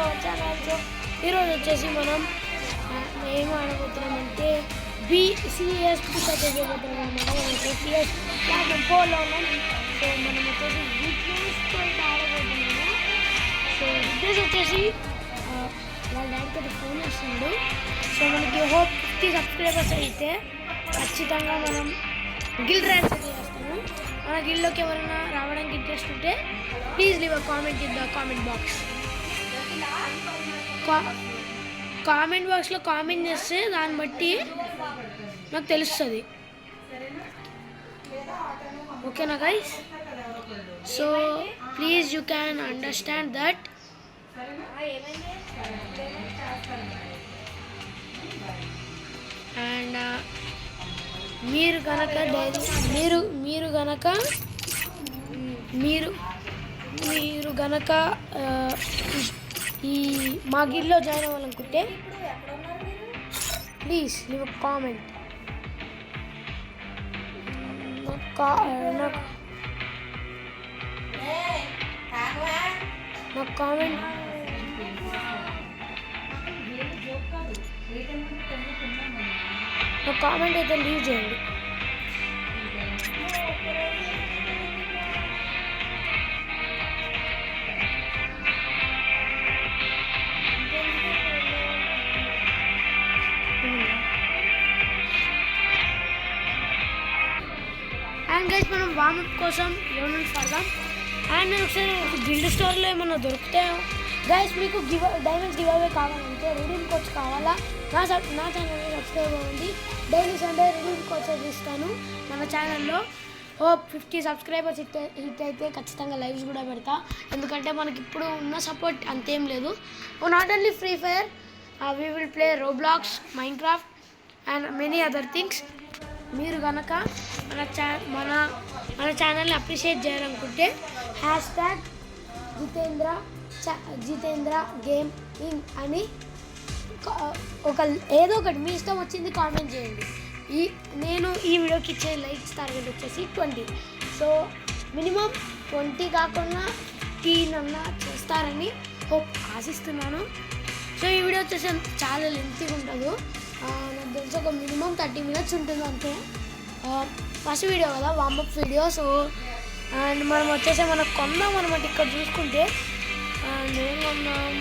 Our channel. So ఈరోజు వచ్చేసి మనం ఏం ఆడబోతున్నామంటే BCS పికప్ చేయబోతున్నాం అనమాట. మనం CS ప్లాట్ఫామ్ 4లో ఉన్నాం. సో మనం వచ్చేసి విజ్ఞేష్తో ఆడబోతున్నాము. సో విజ్ఞేష్ వచ్చేసి వాళ్ళ డాడీకి ఫోన్ వస్తున్నాడు. సో మనకి 50 సబ్స్క్రైబర్స్ అయితే ఖచ్చితంగా మనం గిల్ ర్యాన్స్ అయితే చేస్తాము. మన గిల్లోకి ఎవరైనా రావడానికి ఇంట్రెస్ట్ ఉంటే please leave a comment in the comment box. Comment బాక్స్లో కామెంట్ చేస్తే దాన్ని బట్టి నాకు తెలుస్తుంది. ఓకేనా guys? So please you can understand that. And మీరు గనక ఈ మా గిల్లో జాయిన్ అవ్వాలనుకుంటే ప్లీజ్ లీవ్ అ కామెంట్. నాకు కామెంట్ అయితే లీవ్ చేయండి. అండ్ గైస్ మనం వార్మప్ కోసం లోన్స్ పడదాం. అండ్ నేను ఒకసారి గిల్డ్ స్టోర్లో ఏమన్నా దొరుకుతాయో గైస్. మీకు డైమండ్స్ గివ్ అవే కావాలంటే రిడీమ్ కోడ్స్ కావాలా? నా ఛానల్ని సబ్స్క్రైబ్ అవ్వండి. డైలీ సండే రిడీమ్ కోడ్స్ అయితే ఇస్తాను మన ఛానల్లో. 50 సబ్స్క్రైబర్స్ హిట్ అయితే ఖచ్చితంగా లైవ్స్ కూడా పెడతా. ఎందుకంటే మనకి ఇప్పుడు ఉన్న సపోర్ట్ అంతేం లేదు. Not only free fire, we will play Roblox, Minecraft and many other things. మీరు కనుక మన ఛానల్ని అప్రిషియేట్ చేయాలనుకుంటే #జితేంద్ర గేమ్ ఇన్ అని ఏదో ఒకటి మీ ఇష్టం వచ్చింది కామెంట్ చేయండి. నేను ఈ వీడియోకి ఇచ్చే లైక్స్ టార్గెట్ వచ్చేసి 20. సో మినిమం 20 కాకుండా 10 అన్నా చేస్తారని ఆశిస్తున్నాను. సో ఈ వీడియో వచ్చేసి చాలా లెంతీగా ఉండదు. నాకు తెలిసి ఒక మినిమం 30 minutes ఉంటుంది అంతే. ఫస్ట్ వీడియో కదా, వార్మప్ వీడియో. సో అండ్ మనం వచ్చేసి మనకు కొందాం అనమాట. ఇక్కడ చూసుకుంటే నేను కొన్నాం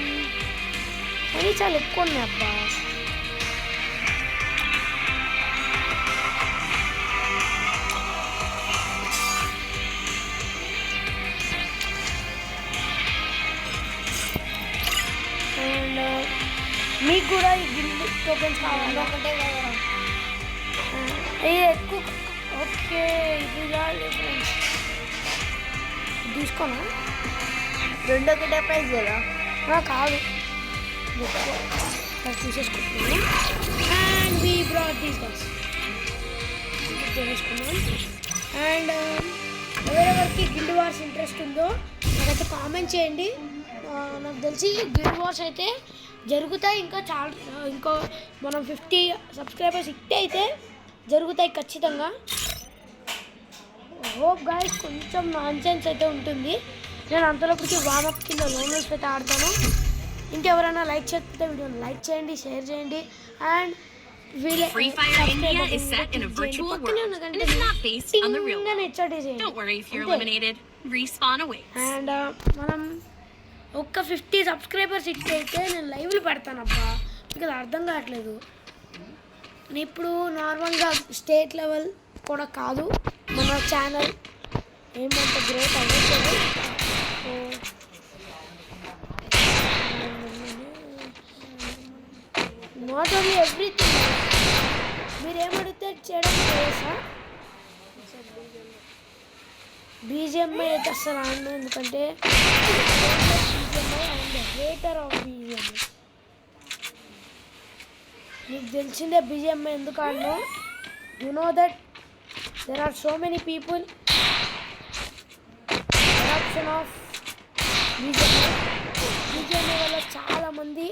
కానీ చాలా ఎక్కువ ఉన్నాయి అబ్బా. అండ్ మీకు కూడా ఈ గిల్డ్ టోకెన్స్ కావాలి ఒకటే కదా? ఇది ఎక్కువ. ఓకే ఇది తీసుకోనా? 2 ఒకటే ప్రైస్ కదా? కాదు, తీసేసుకుంటున్నాను. And we brought these guys తీసుకున్నాం. అండ్ ఎవరెవరికి గిల్డ్ వార్స్ ఇంట్రెస్ట్ ఉందో నాకైతే కామెంట్ చేయండి. నాకు తెలిసి గిల్డ్ వార్స్ అయితే జరుగుతాయి. ఇంకో మనం 50 సబ్స్క్రైబర్స్ హిట్ అయితే జరుగుతాయి ఖచ్చితంగా. హోప్ గైస్ కొంచెం నాన్సెన్స్ అయితే ఉంటుంది. నేను అంతలోపటికి వార్మప్ కింద లోన్స్ అయితే ఆడతాను. ఇంకెవరైనా లైక్ చేస్తే వీడియోని లైక్ చేయండి, షేర్ చేయండి. And Free Fire India is set in a virtual world and is not based on the real world. Don't worry if you're eliminated. Respawn awaits. And మనం ఒక్క 50 సబ్స్క్రైబర్స్ హిట్ అయితే నేను లైవ్లు పెడతాను అబ్బా. మీకు అది అర్థం కావట్లేదు. నేను ఇప్పుడు నార్మల్గా స్టేట్ లెవెల్ కూడా కాదు, మన ఛానల్ ఏమంత గ్రోత్ అవ్వట్లేదు. నాట్ ఓన్లీ ఎవ్రీథింగ్ మీరు ఏమడిగితే చేయడం చేసా. BGMI అయితే అసలు ఆడను, ఎందుకంటే BGMI and hater of BGMI. మీకు తెలిసిందే BGMI ఎందుకు ఆడను. You know that there are so many people corruption of BGMI వల్ల చాలా మంది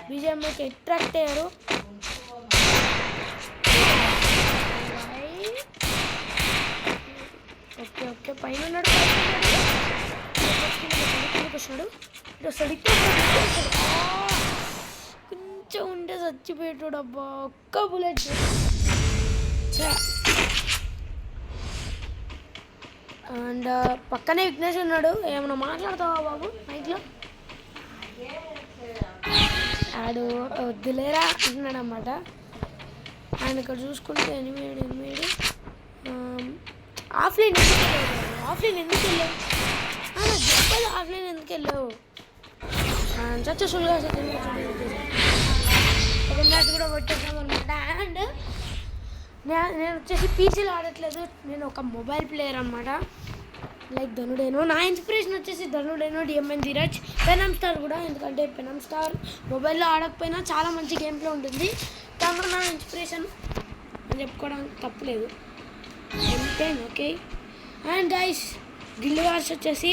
BGMIకి అట్రాక్ట్ అయ్యారు. ఓకే పైన ఉన్నాడు, వస్తున్నాడు. ఇటు వస్తాడు కొంచెం ఉంటే చచ్చిపోయేటాడు అబ్బా ఒక్క బుల్లెట్ అండ్ పక్కనే విఘ్నేష్ ఉన్నాడు ఏమన్నా మాట్లాడతావా బాబు మైక్లో ఆడు వద్దులేరా అంటున్నాడు అన్నమాట ఆయన ఇక్కడ చూసుకుంటే ఎనిమిది ఆఫ్లైన్ ఎందుకు వెళ్ళావు చెప్పదు ఆఫ్లైన్ ఎందుకు వెళ్ళావు సక్సెస్ఫుల్గా సెకండ్ మ్యాచ్ కూడా కొట్టేసాం అనమాట అండ్ నేను వచ్చేసి పీసీలో ఆడట్లేదు నేను ఒక మొబైల్ ప్లేయర్ అనమాట లైక్ ధనుడేనో నా ఇన్స్పిరేషన్ వచ్చేసి ధనుడేనో డిఎంఎన్ ధీరజ్ పెనమ్ స్టార్ కూడా ఎందుకంటే పెనమ్ స్టార్ మొబైల్లో ఆడకపోయినా చాలా మంచి గేమ్ ప్లే ఉంటుంది దాంట్లో నా ఇన్స్పిరేషన్ అని చెప్పుకోవడానికి తప్పలేదు అంతే okay and guys guild wars వచ్చేసి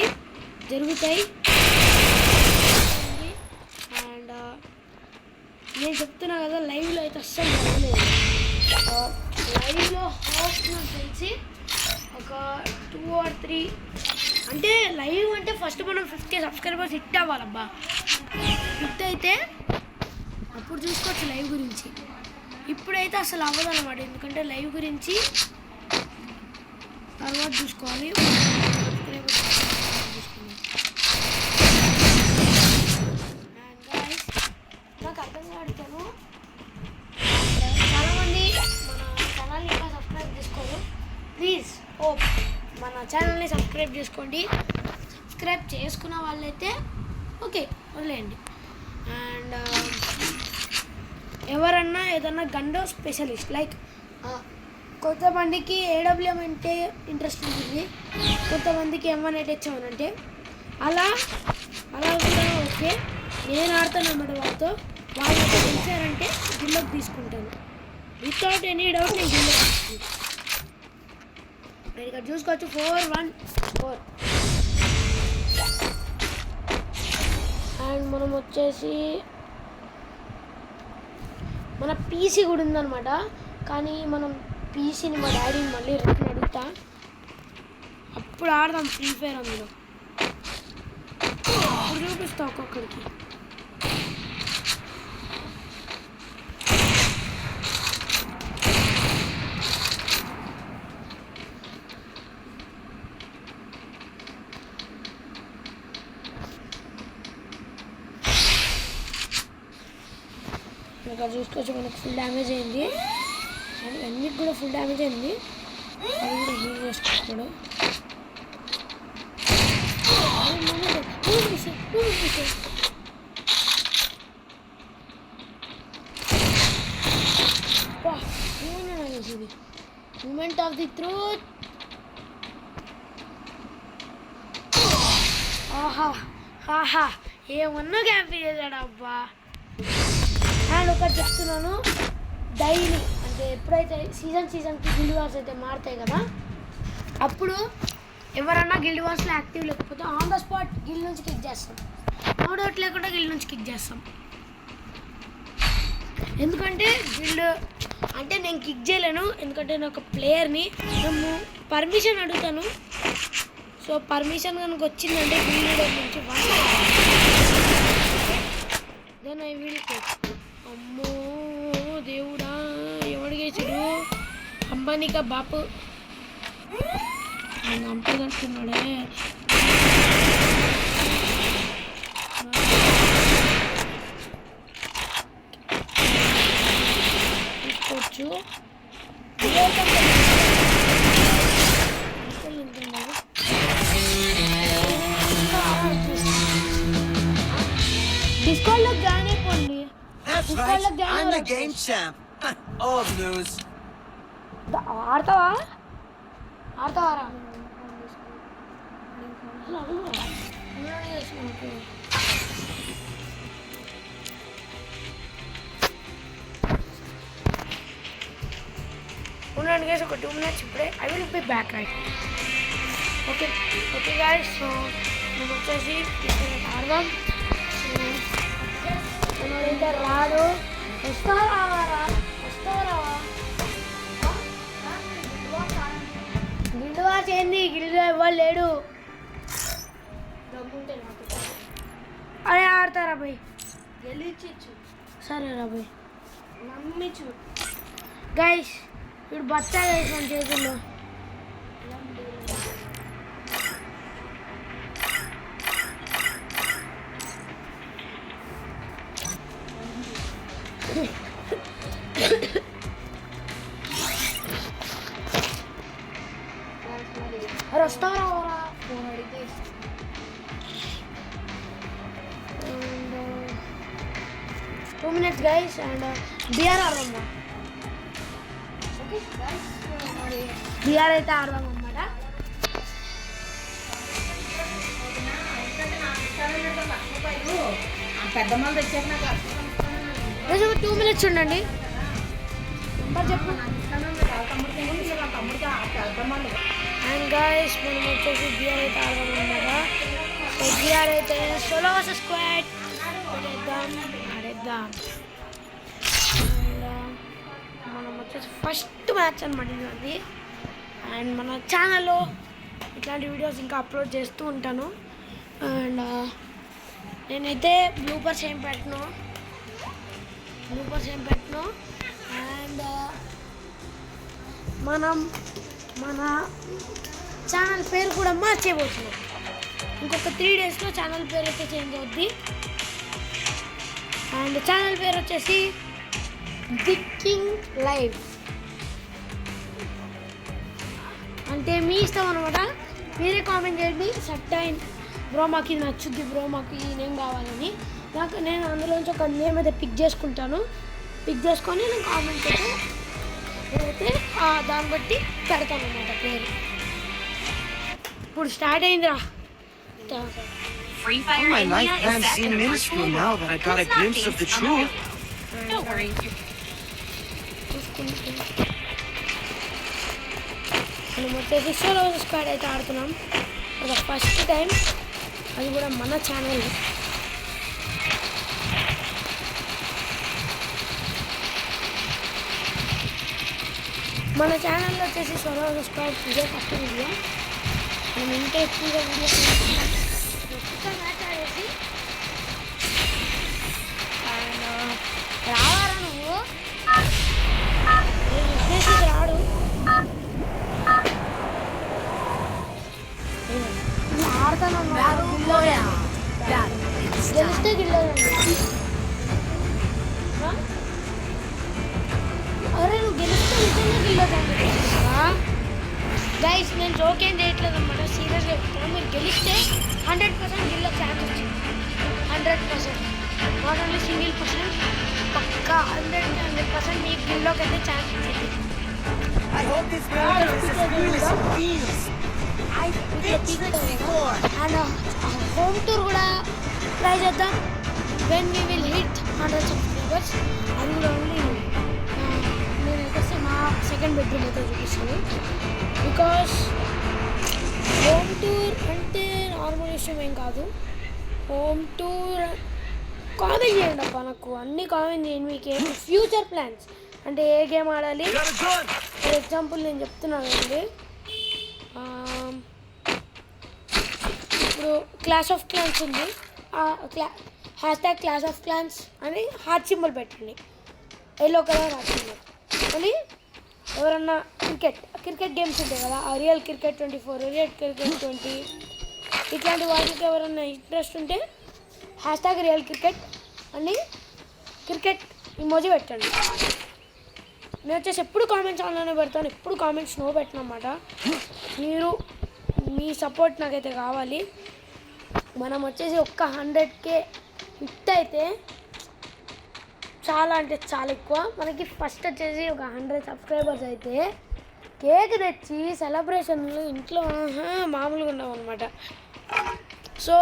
జరుగుతాయి అండ్ నేను చెప్తున్నా కదా లైవ్లో అయితే అస్సలు జరగలేదు లైవ్లో హాఫ్ నాకు తెలిసి ఒక 2 or 3 అంటే లైవ్ అంటే ఫస్ట్ మనం 50 సబ్స్క్రైబర్స్ హిట్ అవ్వాలబ్బా హిట్ అయితే అప్పుడు చూసుకోవచ్చు లైవ్ గురించి ఇప్పుడైతే అసలు అవ్వదు అనమాట ఎందుకంటే లైవ్ గురించి తర్వాత చూసుకోవాలి సబ్స్క్రైబర్స్ చూసుకోవాలి అండ్ గైస్ నాకు అర్థం కాడుతాను చాలామంది మన ఛానల్ని ఇంకా సబ్స్క్రైబ్ చేసుకోరు ప్లీజ్ మన ఛానల్ని సబ్స్క్రైబ్ చేసుకోండి సబ్స్క్రైబ్ చేసుకున్న వాళ్ళైతే ఓకే వదిలేయండి అండ్ ఎవరన్నా ఏదన్నా గండో స్పెషలిస్ట్ లైక్ కొంతమందికి ఏడబ్ల్యూఎం అంటే ఇంట్రెస్ట్ ఉంటుంది కొంతమందికి M188 అంటే అలా కూడా ఓకే నేను ఆడతాను అన్నమాట వాళ్ళతో వాళ్ళు గెలిచారంటే గిల్లోకి తీసుకుంటాను వితౌట్ ఎనీ డౌట్ నేను గిల్లోకి తీసుకుంటాను మీరు ఇక్కడ చూసుకోవచ్చు 4-1-4 అండ్ మనం వచ్చేసి మన పీసీ కూడా ఉందన్నమాట కానీ మనం పీసీని మా డాడీని మళ్ళీ రిటర్న్ అడుగుతా అప్పుడు ఆడదాం ఫ్రీ ఫైర్ అందులో అప్పుడు చూపిస్తా ఒక్కొక్కరికి ఇక్కడ చూసుకోవచ్చు మనకు ఫుల్ డ్యామేజ్ అయింది అండ్ అన్నిటికి కూడా ఫుల్ డ్యామేజ్ అయింది అది కూడా హీల్ చేసుకుంటాడు ఇది మూమెంట్ ఆఫ్ ది ట్రూత్ ఆహా ఏమన్నా క్యాంపీ చేశాడు అబ్బా అండ్ ఒకటి చెప్తున్నాను డైలీ అంటే ఎప్పుడైతే సీజన్కి గిల్డ్ వార్స్ అయితే మారుతాయి కదా అప్పుడు ఎవరన్నా గిల్డ్ వార్స్లో యాక్టివ్ లేకపోతే ఆన్ ద స్పాట్ గిల్డ్ నుంచి కిక్ చేస్తాం నో డౌట్ లేకుండా గిల్డ్ నుంచి కిక్ చేస్తాం ఎందుకంటే గిల్డ్ అంటే నేను కిక్ చేయలేను ఎందుకంటే నేను ఒక ప్లేయర్ని మేము పర్మిషన్ అడుగుతాను సో పర్మిషన్ కనుక వచ్చిందంటే గిల్డ్ నుంచి దెన్ ఐ విల్ అమ్మో దేవుడా ఎవడిగేసాడు అంబానీకా బాపు అంటున్నాడే తీసుకోవచ్చు డిస్కౌంట్లో జాయిన్ అయిపోండి That's right. I'm the game champ. Old news. ఆడతావా ఉండండి గైస్ ఒక 2 minutes ఇప్పుడే I will be back right okay guys so మేము వచ్చేసి ఆడదాం అయితే రాడు వస్తావా గిల్డ్ వార్స్ ఏంది గిల్డ్ ఇవ్వలేడు ఆడతారా భయ్? గెలిచిచ్చు సరే రా భయ్. నమ్మిచ్చు. గైస్ ఇప్పుడు బచ్చా గైస్ మన చేతుల్లో. అరే వస్తావరా ఓరా. ఫోన్ అడిగితే 2 minutes గైస్. అండ్ బిఆర్ ఆడదాం. ఓకే గైస్ మరి బిఆర్ అయితే ఆడదాం అన్నమాట. పెద్ద మంది వచ్చాక నాకు 2 minutes ఉండండి. నెంబర్ చెప్పు. అండ్ గైస్ మనం వచ్చేసి బిఆర్ అయితే ఆడదాం అన్నమాట. సో బిఆర్ అయితే సోలో వర్సెస్ స్క్వాడ్ ఆడేద్దాం. మనం వచ్చేసి ఫస్ట్ మ్యాచ్ అనమాట ఇది. అండ్ మన ఛానల్లో ఇట్లాంటి వీడియోస్ ఇంకా అప్లోడ్ చేస్తూ ఉంటాను. అండ్ నేనైతే బ్లూపర్స్ ఏం పెట్టను. అండ్ మనం మన ఛానల్ పేరు కూడా మార్చేయబోతున్నాం. ఇంకొక 3 daysలో ఛానల్ పేరు అయితే చేంజ్ అవుద్ది. అండ్ ఛానల్ పేరు వచ్చేసి ది కింగ్ లైవ్. అంటే మీ ఇష్టం అనమాట. మీరే కామెంట్ చేయండి సర్టైన్ బ్రో మాకు ఇది నచ్చుద్ది, బ్రో మాకు ఈ నేమ్ కావాలని. నేను అందులోంచి ఒక నేమ్ అయితే పిక్ చేసుకుంటాను. పిక్ చేసుకొని నేను కామెంట్ అయితే దాన్ని బట్టి పెడతాను అన్నమాట పేరు. ఇప్పుడు స్టార్ట్ అయిందిరా. Free Oh, Fire my India life is plan set in seemed a minuscule virtual now world. that I got a It's not glimpse of the based on the truth. real. Don't worry. మనం వచ్చేసి solo squad అయితే ఆడుతున్నాం. అది first time, అది కూడా మన channel. మన ఛానల్లో వచ్చేసి సోలో స్క్వాడ్ ఇదే ఫస్ట్ వీడియో. మనం ఇంకా ఎక్కువగా వీడియో ఒక్క మ్యాచ్ ఆడేసి అండ్ రావారా నువ్వు వచ్చేసి రాడు. ఆడతాను గెలిస్తే గిల్లేదండి. అరే నువ్వు గెలిస్తే నిజంగా గిల్లేదండి. గైస్ నేను జోక్ ఏం చేయట్లేదు అనమాట, సీరియస్గా చెప్తాను. మీరు గెలిస్తే 100% గిల్ల ఛాన్స్ వచ్చింది. 100%, నాట్ ఓన్లీ సింగిల్ పర్సెంట్, పక్కా 100% మీకు గిల్లోకి అయితే ఛాన్స్ వచ్చింది. I hope this battle is as real as it feels. I've been tricked before. And home tour కూడా ట్రై చేద్దాం. When we will hit 100 subscribers. అది కూడా ఓన్లీ నేనైతే మా సెకండ్ బెడ్రూమ్ అయితే చూపిస్తాను. బికాస్ హోమ్ టూర్ అంటే నార్మల్ విషయం ఏం కాదు. హోమ్ టూర్ కామెంట్ చేయండి అబ్బా, నాకు అన్నీ కామెంట్ చేయండి. మీకు ఫ్యూచర్ ప్లాన్స్ అంటే ఏ గేమ్ ఆడాలి. ఫర్ ఎగ్జాంపుల్ నేను చెప్తున్నాను అండి, ఇప్పుడు క్లాష్ ఆఫ్ క్లాన్స్ ఉంది. హ్యాష్ట్యాగ్ క్లాష్ ఆఫ్ క్లాన్స్ అని హార్ట్ సింబల్ పెట్టండి, ఎల్లో కలర్ హార్ట్ సింబల్. మళ్ళీ ఎవరన్నా క్రికెట్ గేమ్స్ ఉంటాయి కదా, ఆ రియల్ క్రికెట్ 24, రియల్ క్రికెట్ 20, ఇట్లాంటి వాటికి ఎవరన్నా ఇంట్రెస్ట్ ఉంటే హ్యాష్ట్యాగ్ రియల్ క్రికెట్ అని క్రికెట్ ఇమోజీ పెట్టండి. నేను వచ్చేసి ఎప్పుడు కామెంట్స్ ఆన్లోనే పెడతాను, ఎప్పుడు కామెంట్స్ నో పెట్టనమాట. మీరు మీ సపోర్ట్ నాకైతే కావాలి. మనం వచ్చేసి ఒక్క 100K హిట్ అయితే చాలా అంటే చాలా ఎక్కువ. మనకి ఫస్ట్ వచ్చేసి ఒక 100 సబ్స్క్రైబర్స్ అయితే కేక్ తెచ్చి సెలబ్రేషన్లు ఇంట్లో మామూలుగా ఉన్నాం అనమాట. సో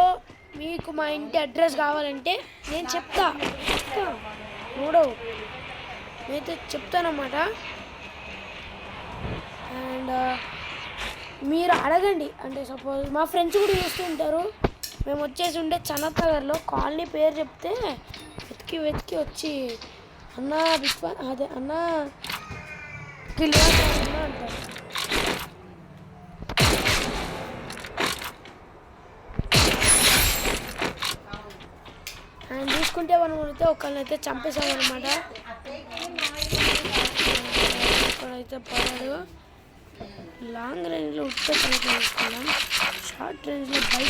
మీకు మా ఇంటి అడ్రస్ కావాలంటే నేను చెప్తా, మూడవు నేనైతే చెప్తానమాట. అండ్ మీరు అడగండి, అంటే సపోజ్ మా ఫ్రెండ్స్ కూడా చూస్తూ ఉంటారు. మేము వచ్చేసి ఉండే సనత్ నగర్లో కాలనీ పేరు చెప్తే వెతికి వచ్చి అన్న బిస్వా అదే అన్న కిలో అంటారు. చూసుకుంటే మనం అయితే ఒకళ్ళనైతే చంపేసామన్నమాట. ఇక్కడైతే పడాడు. లాంగ్ రేంజ్లో ఉట్టుకోవడం, షార్ట్ రేంజ్లో బయట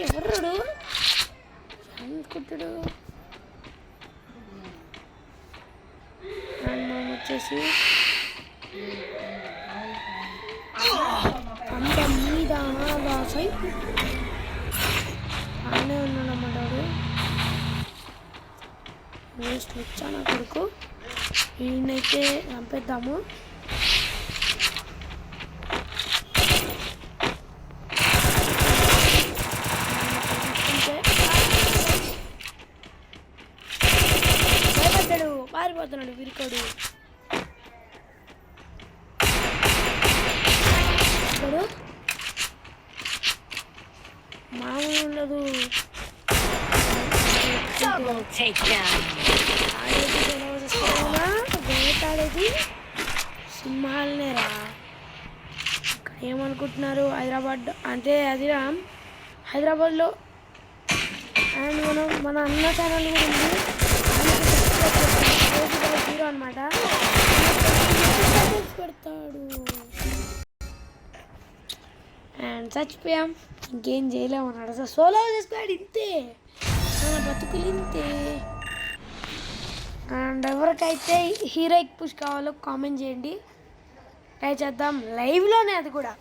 ఎవర్రాడు అనుకుంటాడు. అండ్ మనం వచ్చేసి అంత మీద దాసై ఆనే ఉన్నాడన్నమాట. వేస్ట్ వచ్చా నా కొడుకు. ఈయనైతే చంపేద్దాము. భయపడ్డాడు, పారిపోతున్నాడు విరికోడు. మామూలు ఉండదు. వేటాడేది సింహాలనేరా. ఇక్కడ ఏమనుకుంటున్నారు, హైదరాబాద్ అంటే అది హైదరాబాద్లో. అండ్ మన అన్న ఛానల్ కూడా ఉంది, హీరో అనమాట, పెడతాడు. అండ్ చచ్చిపోయాం, ఇంకేం చేయలేము అన్నాడు. అసలు సోలో చేసుకోడు, ఇంతే మన బతుకులు ఇంతే. అండ్ ఎవరికైతే హీరోయిక్ పుష్ కావాలో కామెంట్ చేయండి, ట్రై చేద్దాం లైవ్లోనే, అది కూడా.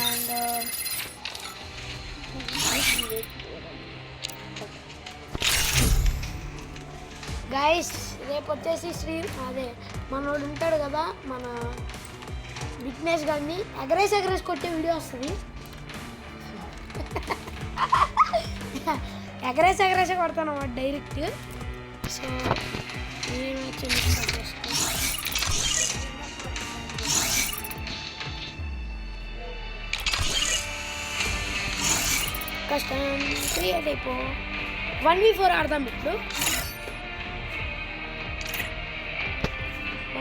అండ్ గైస్ రేపు వచ్చేసి అదే మనోడు ఉంటాడు కదా, మన విఘ్నేష్ గారిని ఎగరేసి కొట్టే వీడియో వస్తుంది. ఎగరేసి కొడతాను అన్నమాట డైరెక్ట్. సో కష్టం క్రియేట్ అయిపో 1v4 ఆడదాం ఇప్పుడు.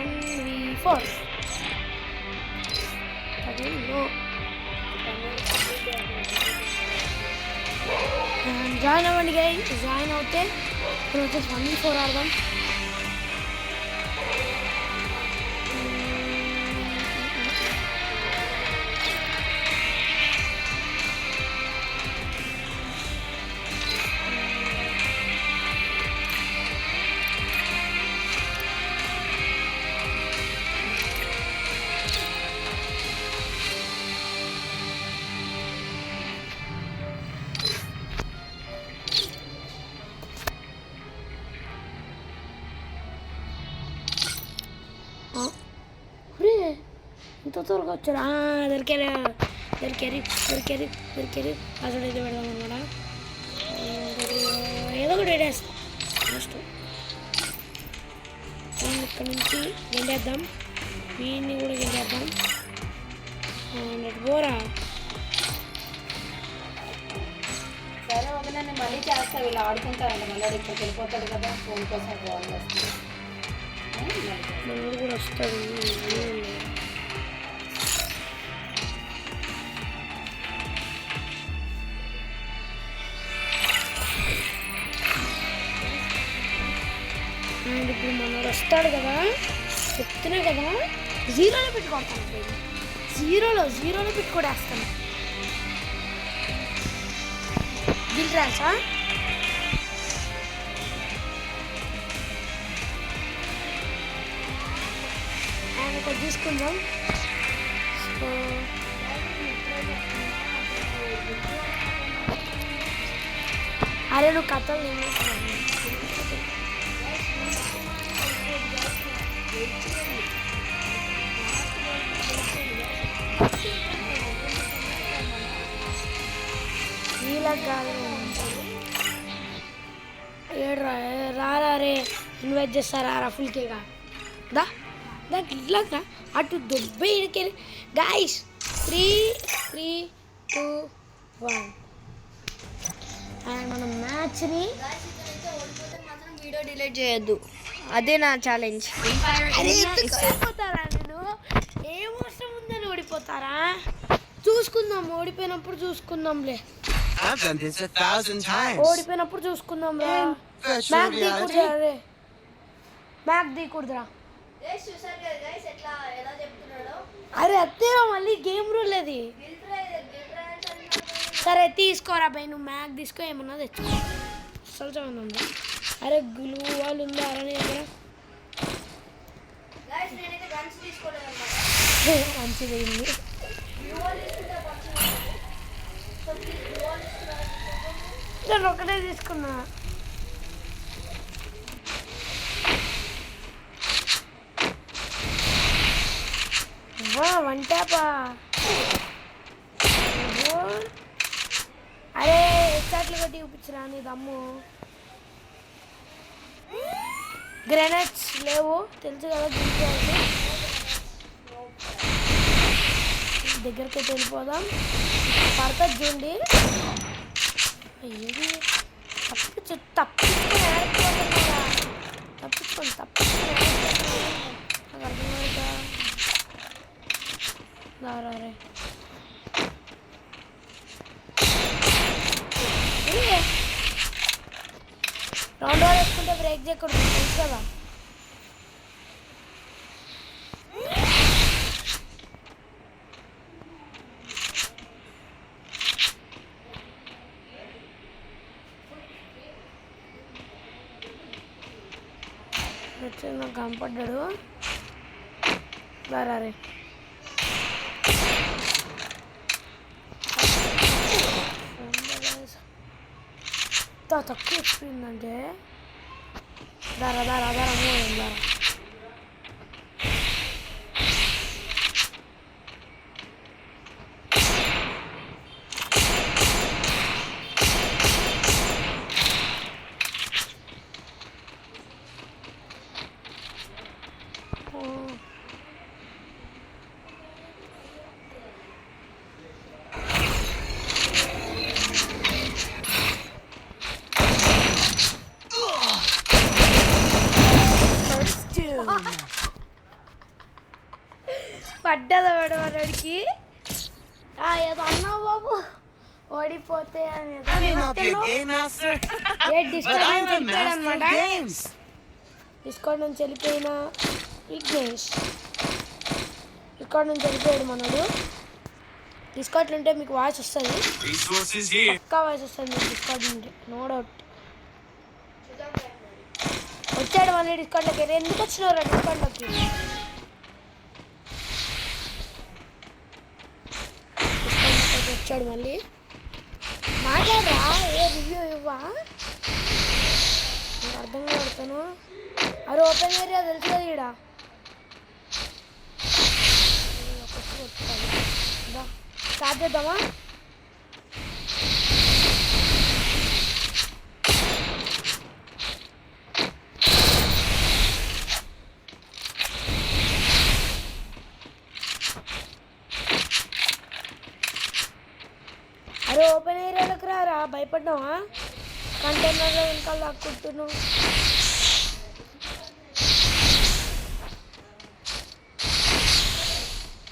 1v4 జాయిన్ అవ్వండి గై. జాయిన్ అవుతే ఇప్పుడు వచ్చేసి 1v4 ఆడదాం. ఇంత త్వరగా వచ్చాడు. దొరికారు పాస్వర్డ్ అయితే పెడదాం అనమాట. ఏదో ఒకటి వేడేస్తాం నెక్స్ట్. ఇక్కడ నుంచి గెండేద్దాం, వీడిని కూడా గెండేద్దాం. పోరా సరే వదిన, నేను మళ్ళీ చేస్తా. వీళ్ళు ఆడుకుంటారంట, మళ్ళీ ఇక్కడికి వెళ్ళిపోతాడు కదా, ఫోన్ కోసం కాల్ చేస్తాను. మనోడు కూడా వస్తాడు. అండ్ ఇప్పుడు మనోడు వస్తాడు కదా, చెప్తున్నా కదా, జీరోలో పెట్టుకొడతాను. జీరోలో పెట్టుకోడేస్తాను. దిల్రాసా ఆయన ఒకటి తీసుకుందాం. సో అరే నువ్వు కథలు నేను రారా రే ఇన్వైట్ చేస్తారా ఫుల్ కేగా దా ఇట్లాగా అటు దొబ్బే ఇడికెళ్ళి. గాయస్ 3, 2, 1 అండ్ మనం మ్యాచ్ని వీడియో డిలీట్ చేయొద్దు, అదే నా ఛాలెంజ్. ఓడిపోతారా? నేను ఏమవసరం ఉందని ఓడిపోతారా? చూసుకుందాం. చూసుకుందాం, ఓడిపోయినప్పుడు చూసుకుందాంలే. I've done this 1,000 times. ఓడిపోయినప్పుడు చూసుకుందాం రా. Virtual మ్యాక్ reality. దిక్కుడురా రే, మ్యాక్ దిక్కుడురా. చూసారు కదా గైస్ ఎట్లా ఎలా చెప్తున్నాడో. అరే అత్తేరా మళ్ళీ గేమ్ రూల్ అది. సరే తీసుకోరా భయ్, నువ్వు మ్యాక్ తీసుకో, ఏమన్నా తెచ్చుకో. అసలు చదవండి. అరే గ్లూ వాళ్ళు ఉందా అరే దగ్గర? నేనైతే గన్స్ తీసుకోలేదు అన్నమాట. మంచిది అయింది. నేను ఒకటే తీసుకున్నా. వన్ ట్యాపా? అరే ఎక్సాట్లు కొట్టి చూపించరా నీ దమ్ము. గ్రెనేడ్స్ లేవు తెలుసు కదా, దించుకోవాలి. దగ్గరికి వెళ్ళిపోదాం. పడుతుంది చూడండి. ఏది తప్పించుకొని ఆడిపోతున్నారా? తప్పించుకొని నాకు అర్థమవుతా. రే రౌండ్ వాల్ వేసుకుంటే బ్రేక్ చేయకూడదు తెలుసు కదా. వచ్చి నాకు కనపడ్డాడు. రే తక్కువ వచ్చిందంటే దారా మూడు. పడ్డదా వాడికి? ఏదో అన్నావు బాబు, ఓడిపోతే అని. డిస్కౌంట్ నుంచి వెళ్ళిపోయిన విఘ్నేష్, డిస్కౌంట్ నుంచి వెళ్ళిపోయాడు మనోడు. డిస్కౌంట్లు ఉంటే మీకు వాయిస్ వస్తుంది, పక్కా వాయిస్ వస్తుంది మీకు డిస్కౌంట్ ఉంటే, నో డౌట్. వచ్చాడు మళ్ళీ డిస్కౌంట్లోకి. ఎందుకు వచ్చినావు రా డిస్కౌంట్లోకి? వచ్చాడు మళ్ళీ. మాట్లాడరా, ఏ రివ్యూ ఇవ్వా? నేను అర్థం పడతాను. అరే ఓపెన్ ఏరియా తెలుసు కదా ఈడ. స్టార్ట్ చేద్దామా? అరే ఓపెన్ ఏరియాలోకి రారా, భయపడ్డావా? కంటైనర్లో వెనకాల దాక్కుంటున్నావు.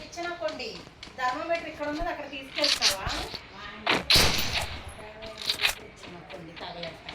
ఇచ్చినకోండి థర్మోమీటర్ ఇక్కడ ఉన్నది, అక్కడ తీసుకెళ్తావా? ఇచ్చినకోండి తగలట.